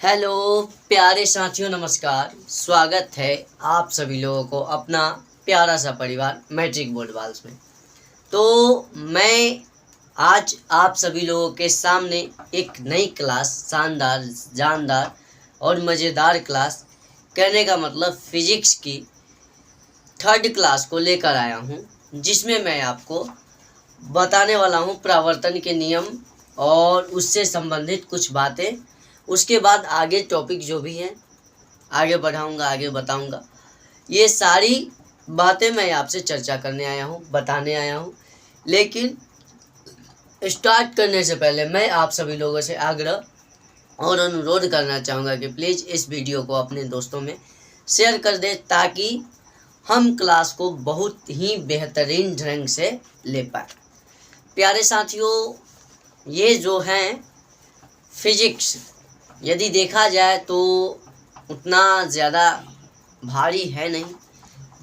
Hello प्यारे साथियों, नमस्कार। स्वागत है आप सभी लोगों को अपना प्यारा सा परिवार मैट्रिक बोर्ड वाल्स में। तो मैं आज आप सभी लोगों के सामने एक नई क्लास, शानदार, जानदार और मज़ेदार क्लास, कहने का मतलब फिजिक्स की 3rd क्लास को लेकर आया हूँ, जिसमें मैं आपको बताने वाला हूँ परावर्तन के नियम और उससे संबंधित कुछ बातें। उसके बाद आगे टॉपिक जो भी हैं आगे बढ़ाऊंगा, आगे बताऊंगा। ये सारी बातें मैं आपसे चर्चा करने आया हूँ, बताने आया हूँ। लेकिन स्टार्ट करने से पहले मैं आप सभी लोगों से आग्रह और अनुरोध करना चाहूँगा कि प्लीज़ इस वीडियो को अपने दोस्तों में शेयर कर दें, ताकि हम क्लास को बहुत ही बेहतरीन ढंग से ले पाए। प्यारे साथियों, ये जो हैं फिजिक्स, यदि देखा जाए तो उतना ज़्यादा भारी है नहीं।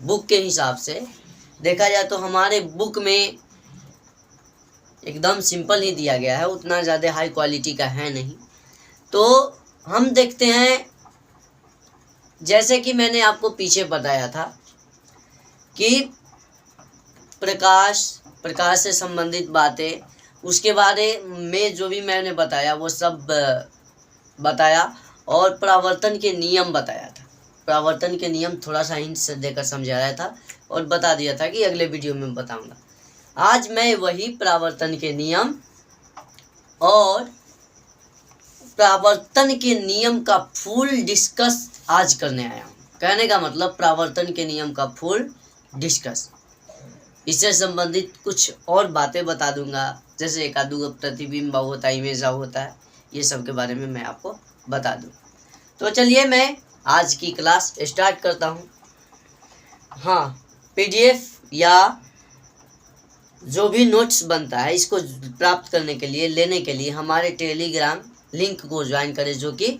बुक के हिसाब से देखा जाए तो हमारे बुक में एकदम सिंपल ही दिया गया है, उतना ज़्यादा हाई क्वालिटी का है नहीं। तो हम देखते हैं, जैसे कि मैंने आपको पीछे बताया था कि प्रकाश से संबंधित बातें, उसके बारे में जो भी मैंने बताया वो सब बताया, और परावर्तन के नियम बताया था। परावर्तन के नियम थोड़ा सा हिंट से देकर समझाया था और बता दिया था कि अगले वीडियो में बताऊंगा। आज मैं वही परावर्तन के नियम और परावर्तन के नियम का फुल डिस्कस आज करने आया हूँ। कहने का मतलब परावर्तन के नियम का फुल डिस्कस, इससे संबंधित कुछ और बातें बता दूंगा, जैसे एक आधु प्रतिबिंब होता है, इमेज होता है, ये सब के बारे में मैं आपको बता दूं। तो चलिए मैं आज की क्लास स्टार्ट करता हूं। हाँ, पीडीएफ या जो भी नोट्स बनता है, इसको प्राप्त करने के लिए, लेने के लिए हमारे टेलीग्राम लिंक को ज्वाइन करें, जो कि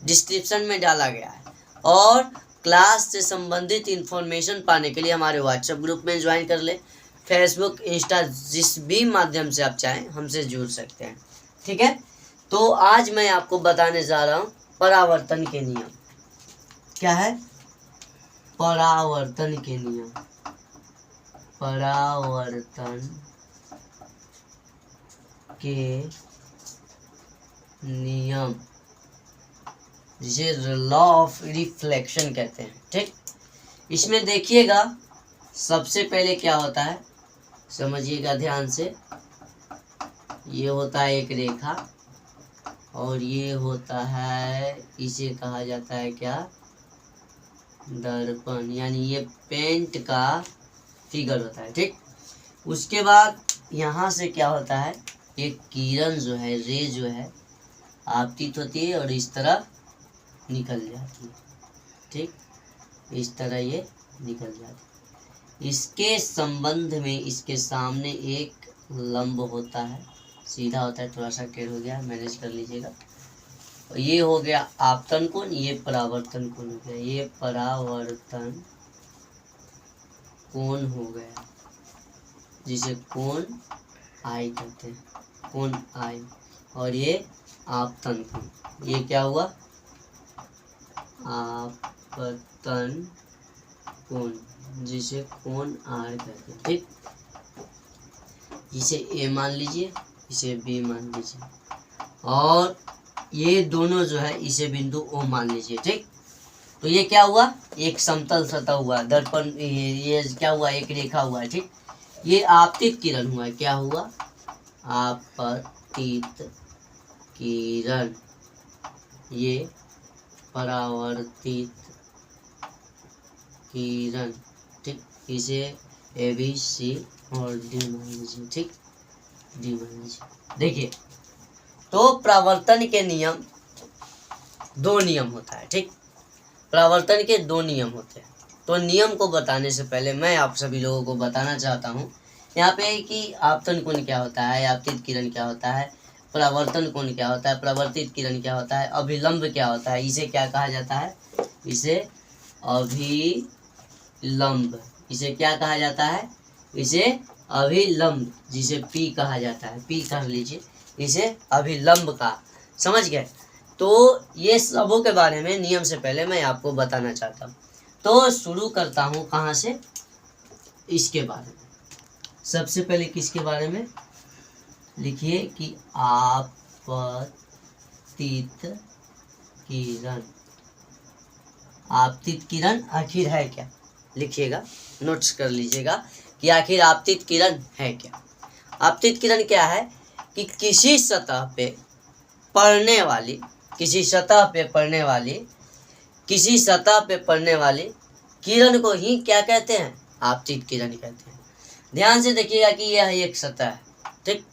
डिस्क्रिप्शन में डाला गया है। और क्लास से संबंधित इंफॉर्मेशन पाने के लिए हमारे व्हाट्सएप ग्रुप में ज्वाइन कर ले। फेसबुक, इंस्टा, जिस भी माध्यम से आप चाहें हमसे जुड़ सकते हैं, ठीक है। तो आज मैं आपको बताने जा रहा हूँ परावर्तन के नियम। क्या है? परावर्तन के नियम। परावर्तन के नियम, जिसे लॉ ऑफ रिफ्लेक्शन कहते हैं, ठीक। इसमें देखिएगा, सबसे पहले क्या होता है, समझिएगा ध्यान से। ये होता है एक रेखा, और ये होता है, इसे कहा जाता है क्या? दर्पण, यानी ये पेंट का फिगर होता है, ठीक। उसके बाद यहाँ से क्या होता है, एक किरण जो है, रे जो है, आपतित होती है और इस तरह निकल जाती है, ठीक। इस तरह ये निकल जाती है। इसके संबंध में इसके सामने एक लंब होता है, सीधा होता है, थोड़ा सा टेढ़ हो गया, मैनेज कर लीजिएगा। ये हो गया आपतन कोण, ये परावर्तन कोण हो गया, ये परावर्तन कोण हो गया, जिसे कोण आई कहते हैं, कोण आई। और ये आपतन कोण, ये क्या हुआ? आपतन कोण, जिसे कोण आर कहते हैं, ठीक। इसे ए मान लीजिए, इसे बी मान लीजिए, और ये दोनों जो है इसे बिंदु ओ मान लीजिए, ठीक। तो ये क्या हुआ? एक समतल सतह हुआ, दर्पण, ये क्या हुआ? एक रेखा हुआ, ठीक। ये आपतित किरण हुआ, क्या हुआ? आपतित किरण। ये परावर्तित किरण, ठीक। इसे ए बी सी और डी मान लीजिए, ठीक, डी मान लीजिए। देखिए, तो परावर्तन के नियम, 2 नियम होता है, ठीक। परावर्तन के 2 नियम होते हैं। तो नियम को बताने से पहले मैं आप सभी लोगों को बताना चाहता हूँ यहाँ पे कि आपतन कोण क्या होता है, आपतित किरण क्या होता है, परावर्तन कोण क्या होता है, परावर्तित किरण क्या होता है, अभिलंब क्या होता है, इसे क्या कहा जाता है? इसे अभिलंब। इसे क्या कहा जाता है? इसे अभिलंब, जिसे पी कहा जाता है, पी कर लीजिए, इसे अभिलंब का, समझ गए। तो ये सबों के बारे में नियम से पहले मैं आपको बताना चाहता हूँ। तो शुरू करता हूँ कहाँ से, इसके बारे में। सबसे पहले किसके बारे में लिखिए कि आपतित किरण। आपतित किरण आखिर है क्या, लिखिएगा, नोट्स कर लीजिएगा कि आखिर आपतित किरण है क्या। आपतित किरण क्या है कि किसी सतह पे पड़ने वाली किरण को ही क्या कहते हैं, आपतित किरण कहते हैं। ध्यान से देखिएगा कि यह एक सतह है, ठीक,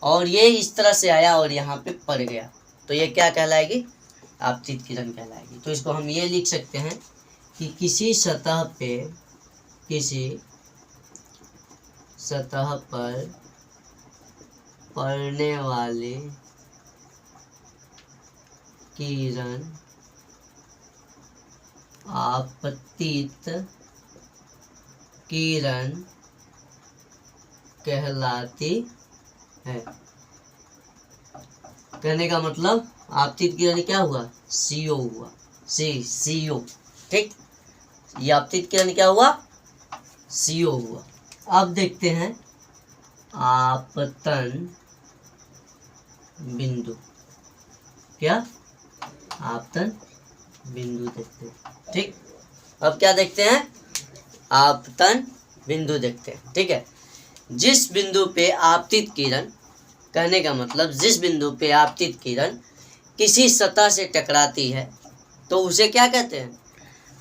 और ये इस तरह से आया और यहाँ पे पड़ गया, तो ये क्या कहलाएगी, आपतित किरण कहलाएगी। तो इसको हम ये लिख सकते हैं कि किसी सतह पर पड़ने वाले किरण आपतित किरण कहलाती है। कहने का मतलब आपतित किरण क्या हुआ, CO हुआ, CO, ठीक। ये आपतित किरण क्या हुआ, CO हुआ। अब देखते हैं आपतन बिंदु, क्या, आपतन बिंदु देखते हैं, ठीक। अब क्या देखते हैं, आपतन बिंदु देखते हैं, ठीक है। जिस बिंदु पे आपतित किरण, कहने का मतलब जिस बिंदु पे आपतित किरण किसी सतह से टकराती है तो उसे क्या कहते हैं।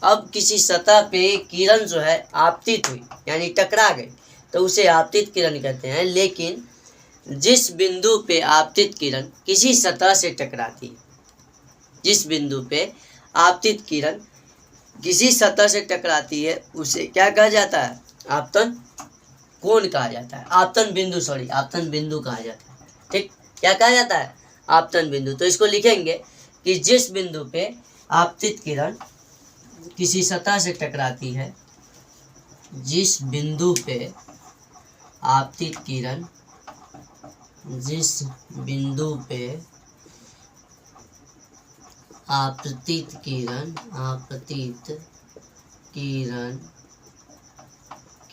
अब किसी सतह पे किरण जो है आपतित हुई यानी टकरा गई तो उसे आपतित किरण कहते हैं। लेकिन जिस बिंदु पे आपतित किरण किसी सतह से टकराती है, जिस बिंदु पे आपतित किरण किसी सतह से टकराती है उसे क्या कहा जाता है, आपतन कोण कहा जाता है, आपतन बिंदु कहा जाता है, ठीक। क्या कहा जाता है, आपतन बिंदु। तो इसको लिखेंगे कि जिस बिंदु पे आपतित किरण किसी सतह से टकराती है, जिस बिंदु पे आपतित किरण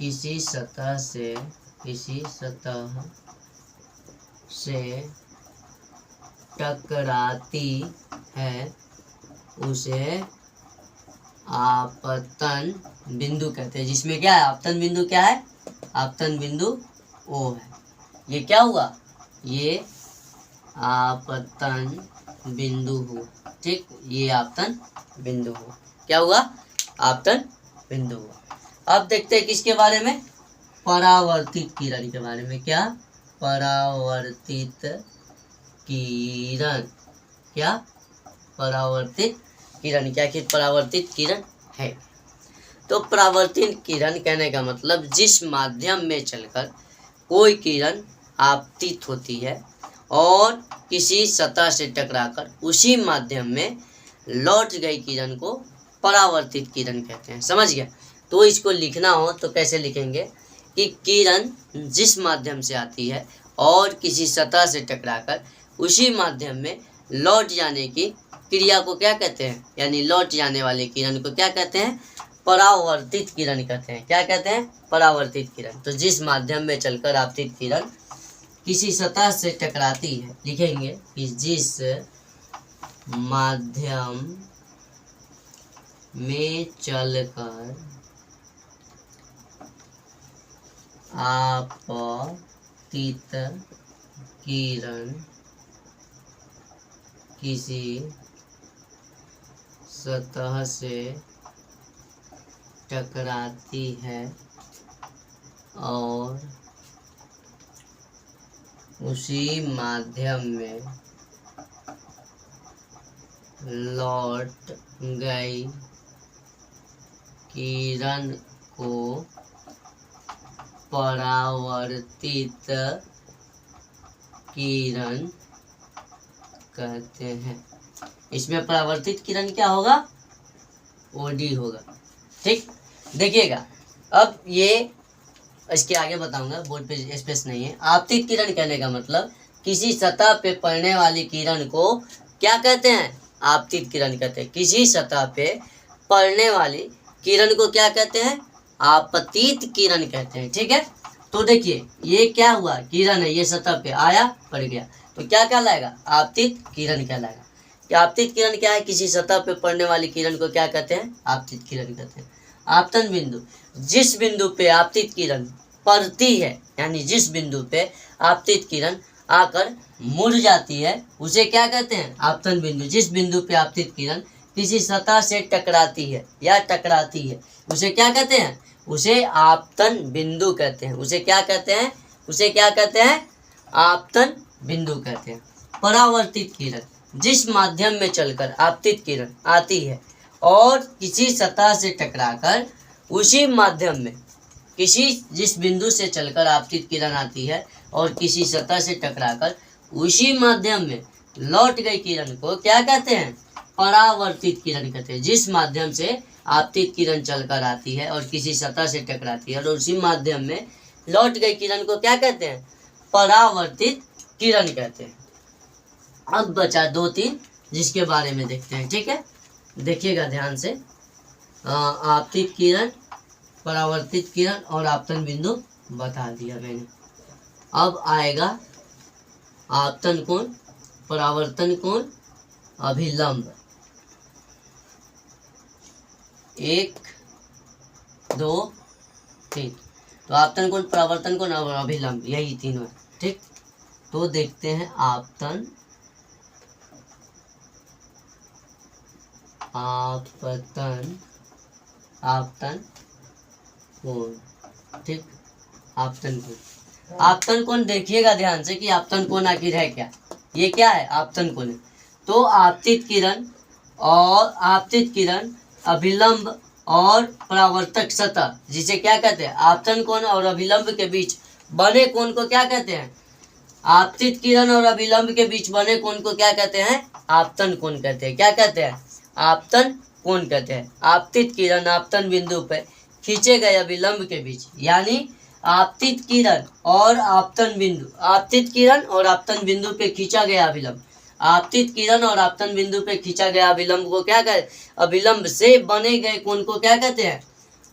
किसी सतह से टकराती है उसे आपतन बिंदु कहते हैं। जिसमें क्या है, आपतन बिंदु क्या है, आपतन बिंदु O है। ये क्या हुआ, ये आपतन बिंदु हुआ, ठीक। ये आपतन बिंदु हुआ, क्या हुआ, आपतन बिंदु हुआ। अब देखते हैं किसके बारे में, परावर्तित किरण के बारे में। क्या, परावर्तित किरण, क्या, परावर्तित किरण, क्या कि परावर्तित किरण है। तो परावर्तित किरण कहने का मतलब जिस माध्यम में चलकर कोई किरण आपतित होती है और किसी सतह से टकराकर उसी माध्यम में लौट गई किरण को परावर्तित किरण कहते हैं। समझ गया। तो इसको लिखना हो तो कैसे लिखेंगे कि किरण जिस माध्यम से आती है और किसी सतह से टकराकर उसी माध्यम में लौट जाने की क्रिया को क्या कहते हैं, यानी लौट जाने वाले किरण को क्या कहते हैं, परावर्तित किरण कहते हैं। क्या कहते हैं, परावर्तित किरण। तो जिस माध्यम में चलकर आपतित किरण किसी सतह से टकराती है, लिखेंगे कि जिस माध्यम में चलकर आपतित किरण किसी सतह से टकराती है और उसी माध्यम में लौट गई किरण को परावर्तित किरण कहते हैं। इसमें परावर्तित किरण क्या होगा, OD होगा, ठीक। देखिएगा अब ये इसके आगे बताऊंगा, बोर्ड पे स्पेस नहीं है। आपतित किरण कहने का मतलब किसी सतह पे पड़ने वाली किरण को क्या कहते हैं? आपतित किरण कहते हैं। किसी सतह पे पड़ने वाली किरण को क्या कहते हैं? आपतित किरण कहते हैं। ठीक है, तो देखिए ये क्या हुआ, किरण है, ये सतह पे आया, पड़ गया, तो क्या कहलाएगा? आपतित किरण कहलाएगा। क्या आपतित किरण क्या है? किसी सतह पे पड़ने वाली किरण को क्या कहते हैं? आपतित किरण कहते हैं। आपतन बिंदु, जिस बिंदु पे आपतित किरण पड़ती है, यानी जिस बिंदु पे आपतित किरण आकर मुड़ जाती है, उसे क्या कहते हैं? आपतन बिंदु। जिस बिंदु पे आपतित किरण किसी सतह से टकराती है या टकराती है, उसे क्या कहते हैं? उसे आपतन बिंदु कहते हैं। उसे क्या कहते हैं? उसे क्या कहते हैं? आपतन बिंदु कहते हैं। परावर्तित किरण, जिस माध्यम में चलकर आपतित किरण आती है और किसी सतह से टकराकर उसी माध्यम में, जिस बिंदु से चलकर आपतित किरण आती है और किसी सतह से टकराकर उसी माध्यम में लौट गई किरण को क्या कहते हैं? परावर्तित किरण कहते हैं। जिस माध्यम से आपतित किरण चलकर आती है और किसी सतह से टकराती है और उसी माध्यम में लौट गई किरण को क्या कहते हैं? परावर्तित किरण कहते हैं। अब बचा 2-3 जिसके बारे में देखते हैं। ठीक है, देखिएगा ध्यान से। आपतित किरण, परावर्तित किरण और आपतन बिंदु बता दिया मैंने। अब आएगा आपतन कोण, परावर्तन कोण, अभिलंब। 1, 2, 3। तो आपतन कोण, परावर्तन कोण और अभिलंब, यही तीनों है। ठीक, तो देखते हैं आपतन, आपतन कोण। ठीक, आपतन कोण। आपतन कोण देखिएगा ध्यान से कि आपतन कोण आखिर है क्या। ये क्या है? आपतन कोण है। तो आपतित किरण, अभिलंब और परावर्तक सतह, जिसे क्या कहते हैं? आपतन कोण और अभिलंब के बीच बने कोण को क्या कहते हैं? आपतित किरण और अभिलंब के बीच बने कोण को क्या कहते हैं? आपतन कोण कहते हैं। क्या कहते हैं? आपतन कोण कहते हैं। आपतित किरण आपतन बिंदु पे खींचे गए अभिलंब के बीच, यानी आपतित किरण और आपतन बिंदु, आपतित किरण और आपतन बिंदु पे खींचा गया अभिलंब, आपतित किरण और आपतन बिंदु पे खींचा गया अभिलंब को क्या कहते? अभिलंब से बने गए कोण को क्या कहते हैं?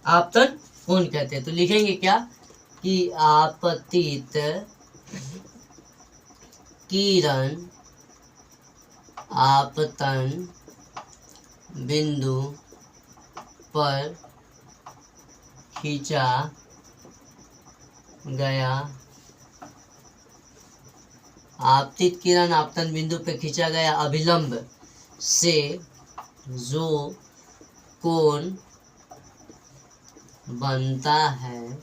आपतन कोण कहते हैं। तो लिखेंगे क्या कि आपतित किरण आपतन बिंदु पर खींचा गया, आपतित किरण आपतन बिंदु पे खींचा गया अभिलंब से जो कोण बनता है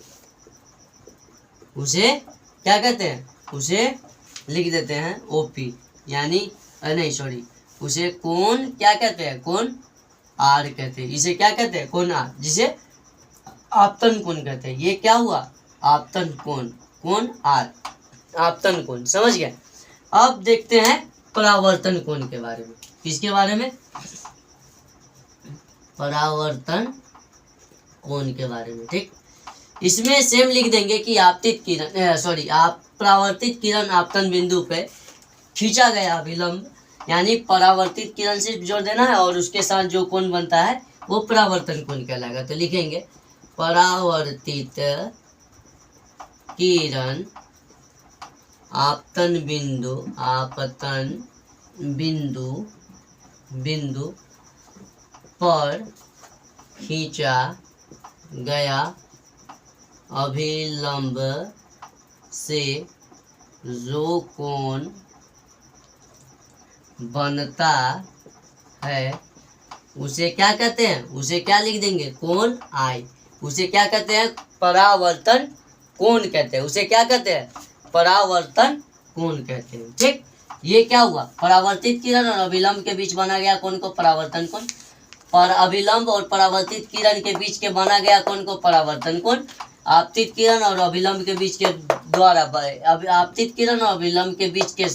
उसे क्या कहते हैं? उसे लिख देते हैं ओपी, यानी नहीं सॉरी, उसे कोण क्या कहते हैं? कोण आर कहते हैं। इसे क्या कहते हैं? कोण आर, जिसे आपतन कोण कहते हैं। ये क्या हुआ? आपतन कोण, कोण आर, आपतन कोण। समझ गए? अब देखते हैं परावर्तन कोण के बारे में। किसके बारे में? परावर्तन कोण के बारे में। ठीक, इसमें सेम लिख देंगे कि आपतित किरण परावर्तित किरण आपतन बिंदु पे खींचा गया अभिलंब, यानी परावर्तित किरण से जोड़ देना है और उसके साथ जो कोण बनता है वो परावर्तन कोण कहलाएगा। तो लिखेंगे परावर्तित किरण आपतन बिंदु पर खींचा गया अभिलंब से जो कोण बनता है उसे क्या कहते हैं? उसे क्या लिख देंगे? कोण आई। उसे क्या कहते हैं? परावर्तन कोण कहते हैं। उसे क्या कहते हैं? परावर्तन कोण कहते हैं। ठीक, ये क्या हुआ? परावर्तित किरण और अभिलंब के बीच बना गया कोण को परावर्तन कोण, पर अभिलंब और परावर्तित किरण के बीच के बना गया कोण को परावर्तन कोण। आपतित किरण और अभिलंब के बीच के द्वारा आपतित किरण और अभिलंब के बीच के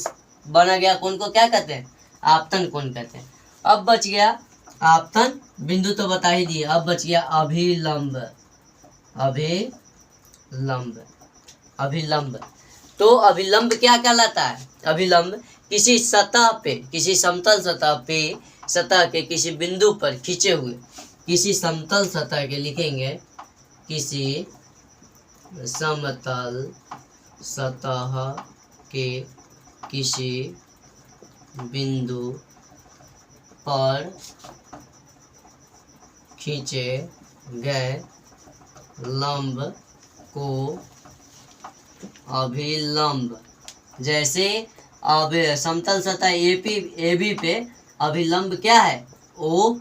बना गया कोण को क्या कहते हैं? आपतन कोण कहते हैं। अब बच गया आपतन बिंदु तो बता ही दिए, अब बच गया अभिलंब। अभिलंब तो अभिलंब क्या कहलाता है? अभिलंब किसी सतह पे, किसी समतल सतह पे, सतह के किसी बिंदु पर खींचे हुए, किसी समतल सतह के लिखेंगे, किसी समतल सतह के किसी बिंदु पर खींचे गए लंब को अभिलंब, जैसे अब समतल सतह AB पे अभिलंब क्या है? O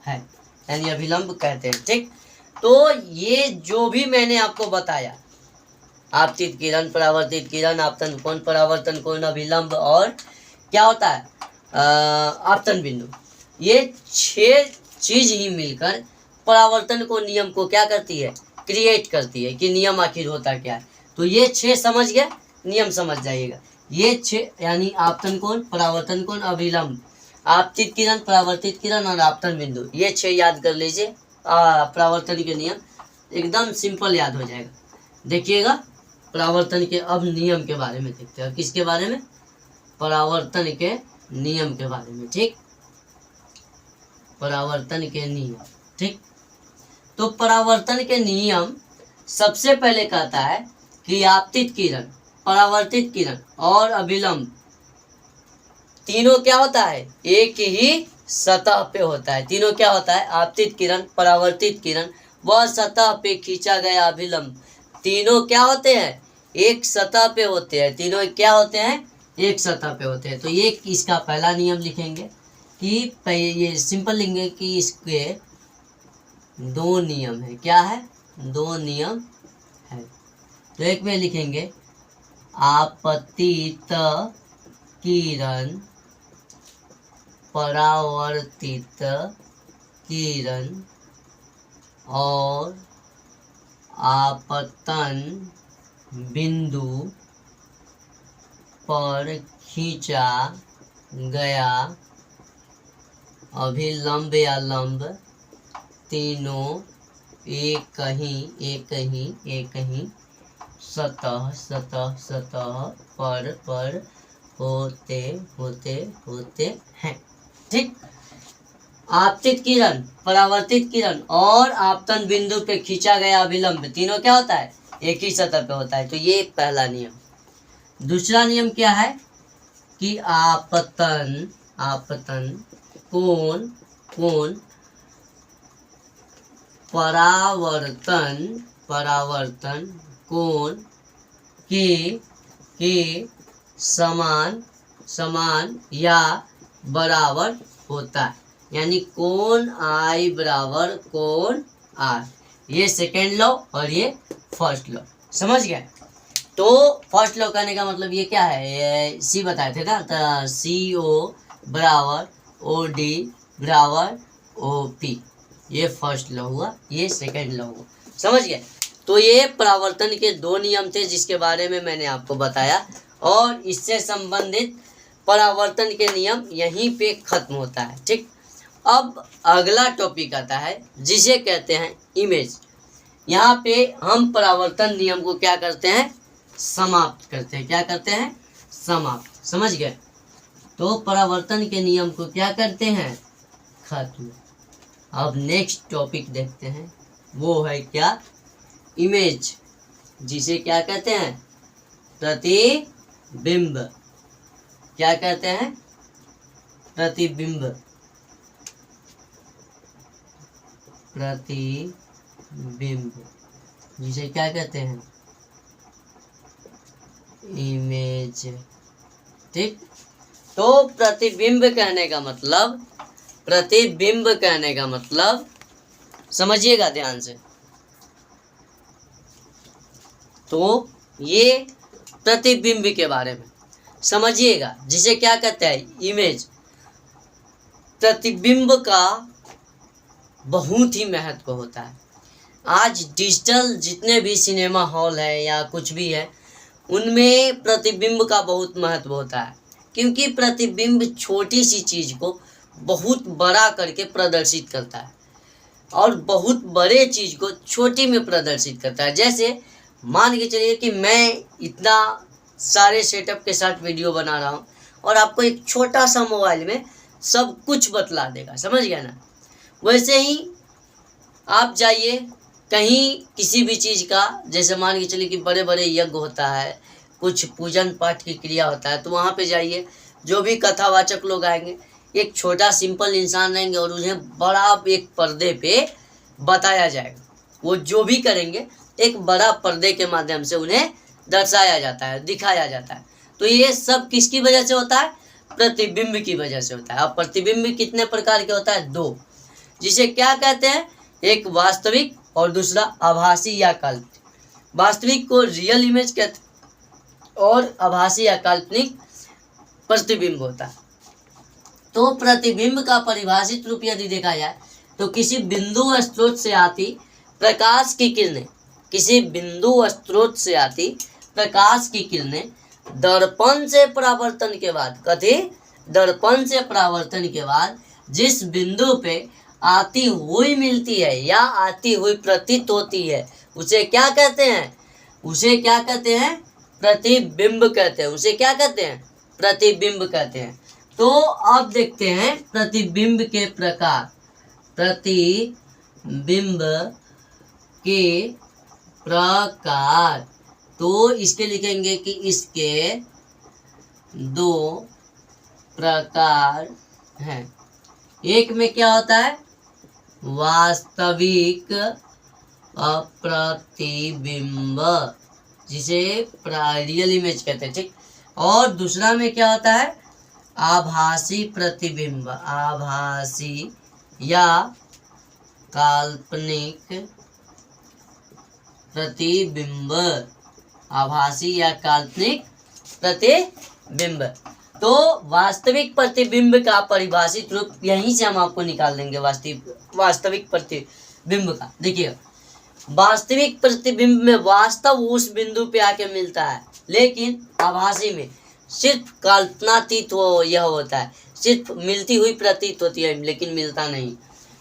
है, यानी अभिलंब कहते हैं। ठीक, तो ये जो भी मैंने आपको बताया, आपतित किरण, परावर्तित किरण, आपतन कोण, परावर्तन कोण, अभिलंब और क्या होता है आपतन बिंदु, ये 6 चीज ही मिलकर परावर्तन को नियम को क्या करती है? क्रिएट करती है कि नियम आखिर होता क्या है। तो ये 6 समझ गए, नियम समझ जाइएगा। ये 6 यानी आपतन कोण, परावर्तन कोण, अभिलंब, आपतित किरण, परावर्तित किरण और आपतन बिंदु, ये 6 याद कर लीजिए। परावर्तन के नियम एकदम सिंपल याद हो जाएगा। देखिएगा परावर्तन के अब नियम के बारे में देखते हैं। किसके बारे में? परावर्तन के नियम के बारे में। ठीक, परावर्तन के नियम। ठीक, तो परावर्तन के नियम सबसे पहले कहता है कि आपतित किरण, परावर्तित किरण और अभिलंब तीनों क्या होता है? एक ही सतह पे होता है। तीनों क्या होता है? आपतित किरण, परावर्तित किरण व सतह पे खींचा गया अभिलंब, तीनों क्या होते हैं? एक सतह पे होते हैं। तीनों क्या होते हैं? एक सतह पे होते हैं। तो ये इसका पहला नियम लिखेंगे कि ये सिंपल लिखेंगे कि इसके 2 नियम है। क्या है? 2 नियम है। तो एक में लिखेंगे आपतित किरण, परावर्तित किरण और आपतन बिंदु पर खींचा गया अभिलंब या लंब, तीनों एक ही सतह पर होते हैं। ठीक, आपतित किरण, परावर्तित किरण और आपतन बिंदु पे खींचा गया अभिलंब, तीनों क्या होता है? एक ही सतह पे होता है। तो ये पहला नियम। दूसरा नियम क्या है कि आपतन कोण परावर्तन कोण के समान या बराबर होता है, यानी कोण I बराबर कोण R। ये सेकेंड लॉ और ये फर्स्ट लॉ, समझ गए? तो फर्स्ट लॉ कहने का मतलब ये क्या है? ये सी बताए थे ना, तो CO बराबर OD बराबर OP, ये फर्स्ट लॉ हुआ, ये सेकेंड लॉ हुआ, समझ गए? तो ये परावर्तन के 2 नियम थे जिसके बारे में मैंने आपको बताया, और इससे संबंधित परावर्तन के नियम यहीं पे खत्म होता है। ठीक, अब अगला टॉपिक आता है जिसे कहते हैं इमेज। यहाँ पे हम परावर्तन नियम को क्या करते हैं? समाप्त करते हैं। क्या करते हैं? समाप्त, समझ गए? तो परावर्तन के नियम को क्या करते हैं? खत्म। अब नेक्स्ट टॉपिक देखते हैं, वो है क्या? इमेज, जिसे क्या कहते हैं? प्रतिबिंब। क्या कहते हैं? प्रतिबिंब। प्रतिबिंब जिसे क्या कहते हैं? इमेज। ठीक, तो प्रतिबिंब कहने का मतलब समझिएगा ध्यान से। तो ये प्रतिबिंब के बारे में समझिएगा, जिसे क्या कहते हैं? इमेज। प्रतिबिंब का बहुत ही महत्व होता है। आज डिजिटल जितने भी सिनेमा हॉल है या कुछ भी है, उनमें प्रतिबिंब का बहुत महत्व होता है, क्योंकि प्रतिबिंब छोटी सी चीज को बहुत बड़ा करके प्रदर्शित करता है और बहुत बड़े चीज को छोटी में प्रदर्शित करता है। जैसे मान के चलिए कि मैं इतना सारे सेटअप के साथ वीडियो बना रहा हूँ और आपको एक छोटा सा मोबाइल में सब कुछ बतला देगा, समझ गया ना। वैसे ही आप जाइए कहीं किसी भी चीज़ का, जैसे मान के चलिए कि बड़े बड़े यज्ञ होता है, कुछ पूजन पाठ की क्रिया होता है, तो वहाँ पे जाइए, जो भी कथावाचक लोग आएंगे एक छोटा सिंपल इंसान रहेंगे और उन्हें बड़ा एक पर्दे पे बताया जाएगा। वो जो भी करेंगे एक बड़ा पर्दे के माध्यम से उन्हें दर्शाया जाता है, दिखाया जाता है। तो ये सब किसकी वजह से होता है? प्रतिबिंब की वजह से होता है। अब प्रतिबिंब कितने प्रकार के होता है? 2, जिसे क्या कहते हैं? एक वास्तविक और दूसरा आभासी या काल्पनिक। वास्तविक को रियल इमेज कहते हैं और आभासी या काल्पनिक प्रतिबिंब होता है। तो प्रतिबिंब का परिभाषित रूप यदि देखा जाए तो किसी बिंदु स्रोत से आती प्रकाश की किरणें, किसी बिंदु स्रोत से आती प्रकाश की किरणें दर्पण से परावर्तन के बाद, कथी? दर्पण से परावर्तन के बाद जिस बिंदु पे आती हुई मिलती है या आती हुई प्रतीत होती है, उसे क्या कहते हैं? उसे क्या कहते हैं? प्रतिबिंब कहते हैं। उसे क्या कहते हैं? प्रतिबिंब कहते हैं। तो अब देखते हैं प्रतिबिंब के प्रकार। प्रतिबिंब के प्रकार, तो इसके लिखेंगे कि इसके 2 प्रकार हैं। एक में क्या होता है? वास्तविक प्रतिबिंब, जिसे रियल इमेज कहते हैं, ठीक। और दूसरा में क्या होता है? आभासी प्रतिबिंब, आभासी या काल्पनिक प्रतिबिंब, आभासी या काल्पनिक प्रतिबिंब। तो वास्तविक प्रतिबिंब का परिभाषित रूप यहीं से हम आपको निकाल देंगे। वास्तविक प्रतिबिंब का देखिए, वास्तविक प्रतिबिंब में वास्तव उस बिंदु पे आके मिलता है, लेकिन आभासी में सिर्फ कल्पनातीत यह होता है, सिर्फ मिलती हुई प्रतीत होती है लेकिन मिलता नहीं।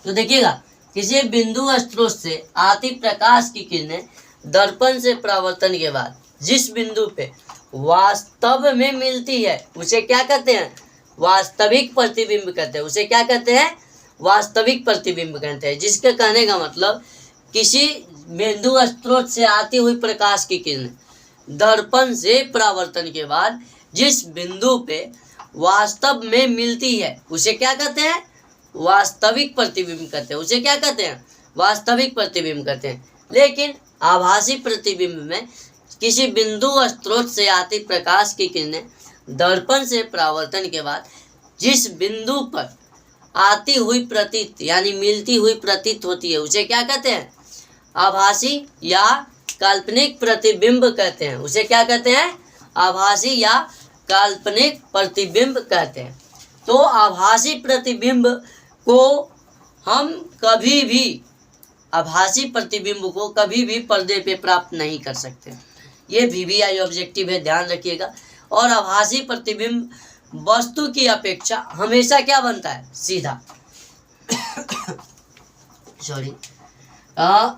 तो देखिएगा, किसी बिंदु स्रोत से आती प्रकाश की किरणें दर्पण से परावर्तन के बाद जिस बिंदु पे वास्तव में मिलती है उसे क्या कहते हैं? वास्तविक प्रतिबिंब कहते हैं। उसे क्या कहते हैं? वास्तविक प्रतिबिंब कहते हैं। जिसके कहने का मतलब किसी बिंदु स्रोत से आती हुई प्रकाश की किरणें दर्पण से परावर्तन के बाद जिस बिंदु पे वास्तव में मिलती है उसे क्या कहते हैं? वास्तविक प्रतिबिंब कहते हैं। उसे क्या कहते हैं? वास्तविक प्रतिबिंब कहते हैं। लेकिन आभासी प्रतिबिंब में किसी बिंदु स्रोत से आती प्रकाश की किरणें दर्पण से परावर्तन के बाद जिस बिंदु पर आती हुई प्रतीत यानी मिलती हुई प्रतीत होती है उसे क्या कहते हैं? आभासी या काल्पनिक प्रतिबिंब कहते हैं। उसे क्या कहते हैं? आभासी या काल्पनिक प्रतिबिंब कहते हैं। तो आभासी प्रतिबिंब को हम कभी भी, आभासी प्रतिबिंब को कभी भी पर्दे पे प्राप्त नहीं कर सकते। ये VVI ऑब्जेक्टिव है, ध्यान रखिएगा। और आभासी प्रतिबिंब वस्तु की अपेक्षा हमेशा क्या बनता है? सीधा। सॉरी,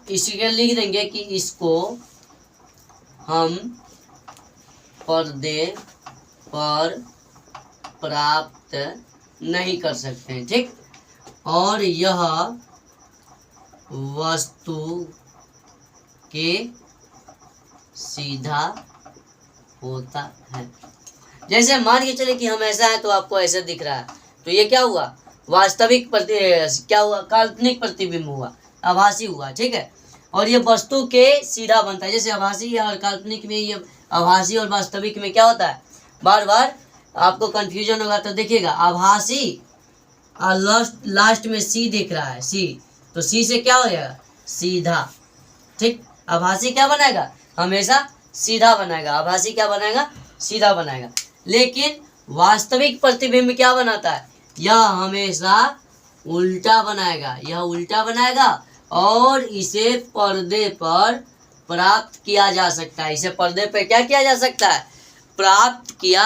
इसके लिख देंगे कि इसको हम पर्दे पर प्राप्त नहीं कर सकते हैं, ठीक। और यह वस्तु के सीधा होता है। जैसे मान के चले कि हम ऐसा है तो आपको ऐसे दिख रहा है, तो ये क्या हुआ? वास्तविक क्या हुआ? काल्पनिक प्रतिबिंब हुआ, आभासी हुआ, ठीक है। और ये वस्तु के सीधा बनता है। जैसे आभासी और काल्पनिक में, ये आभासी और वास्तविक में क्या होता है? बार बार आपको कंफ्यूजन होगा। तो देखिएगा, आभासी लास्ट में सी दिख रहा है, सी, तो सी से क्या हो जाएगा? सीधा, ठीक। आभासी क्या बनाएगा? हमेशा सीधा बनाएगा। आभासी क्या बनाएगा? सीधा बनाएगा। लेकिन वास्तविक प्रतिबिंब क्या बनाता है? यह हमेशा उल्टा बनाएगा। यह उल्टा बनाएगा और इसे पर्दे पर प्राप्त किया जा सकता है। इसे पर्दे पर क्या किया जा सकता है? प्राप्त किया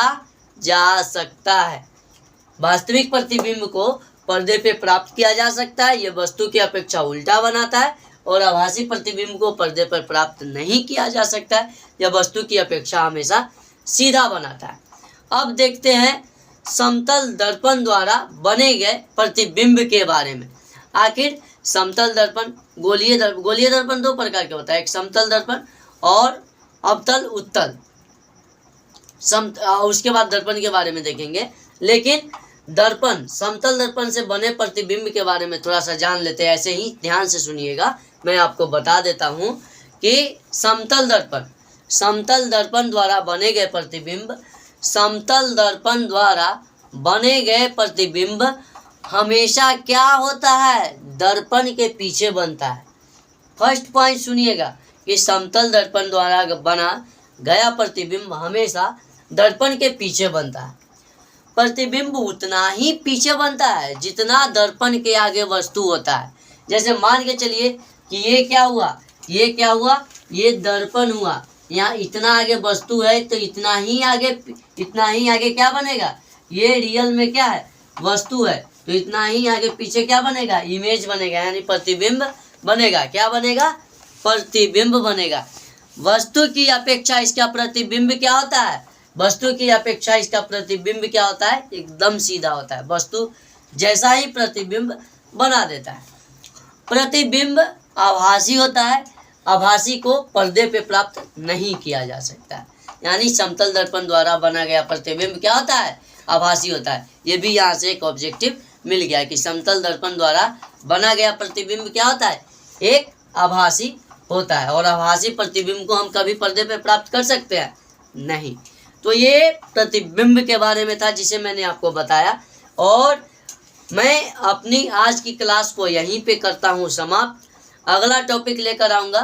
जा सकता है। वास्तविक प्रतिबिंब को पर्दे पे प्राप्त किया जा सकता है। यह वस्तु की अपेक्षा उल्टा बनाता है। और आभासी प्रतिबिंब को पर्दे पर प्राप्त नहीं किया जा सकता है। यह वस्तु की अपेक्षा हमेशा सीधा बनाता है। अब देखते हैं समतल दर्पण द्वारा बने गए प्रतिबिंब के बारे में। आखिर समतल दर्पण, गोलीय दर्पण दो प्रकार के होता है, एक समतल दर्पण और अवतल उत्तल। उसके बाद दर्पण के बारे में देखेंगे, लेकिन दर्पण, समतल दर्पण से बने प्रतिबिंब के बारे में थोड़ा सा जान लेते हैं। ऐसे ही ध्यान से सुनिएगा, मैं आपको बता देता हूँ कि समतल दर्पण द्वारा बने गए प्रतिबिंब, समतल दर्पण द्वारा बने गए प्रतिबिंब हमेशा क्या होता है, दर्पण के पीछे बनता है। फर्स्ट पॉइंट सुनिएगा कि समतल दर्पण द्वारा बना गया प्रतिबिंब हमेशा दर्पण के पीछे बनता है। प्रतिबिंब उतना ही पीछे बनता है जितना दर्पण के आगे वस्तु होता है। जैसे मान के चलिए कि ये क्या हुआ, ये दर्पण हुआ, यहाँ इतना आगे वस्तु है तो इतना ही आगे क्या बनेगा, ये रियल में क्या है, वस्तु है, तो इतना ही आगे पीछे क्या बनेगा, इमेज बनेगा, यानी प्रतिबिंब बनेगा। क्या बनेगा, प्रतिबिंब बनेगा। वस्तु की अपेक्षा इसका प्रतिबिंब क्या होता है, एकदम सीधा होता है। वस्तु जैसा ही प्रतिबिंब बना देता है। प्रतिबिंब आभासी होता है, आभासी को पर्दे पे प्राप्त नहीं किया जा सकता है। यानी समतल दर्पण द्वारा बना गया प्रतिबिंब क्या होता है, आभासी होता है। ये भी यहाँ से एक ऑब्जेक्टिव मिल गया कि समतल दर्पण द्वारा बना गया प्रतिबिंब क्या होता है, एक आभासी होता है। और आभासी प्रतिबिंब को हम कभी पर्दे पे प्राप्त कर सकते हैं, नहीं। तो ये प्रतिबिंब के बारे में था जिसे मैंने आपको बताया, और मैं अपनी आज की क्लास को यहीं पे करता हूँ समाप्त। अगला टॉपिक लेकर आऊँगा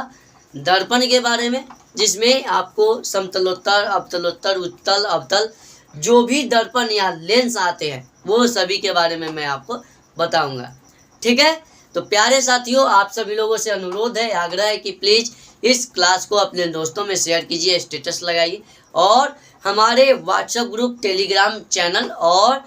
दर्पण के बारे में, जिसमें आपको समतलोत्तर, अवतलोत्तर, उत्तल, अवतल जो भी दर्पण या लेंस आते हैं वो सभी के बारे में मैं आपको बताऊंगा। ठीक है, तो प्यारे साथियों, आप सभी लोगों से अनुरोध है, आग्रह है कि प्लीज़ इस क्लास को अपने दोस्तों में शेयर कीजिए, स्टेटस लगाइए, और हमारे व्हाट्सएप ग्रुप, टेलीग्राम चैनल और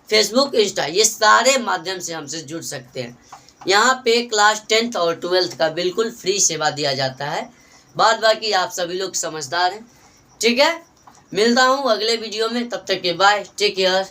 फेसबुक, इंस्टा, ये सारे माध्यम से हमसे जुड़ सकते हैं। यहाँ पे क्लास 10th और 12th का बिल्कुल फ्री सेवा दिया जाता है। बाद बाकी आप सभी लोग समझदार हैं। ठीक है, मिलता हूँ अगले वीडियो में, तब तक के बाय, टेक केयर।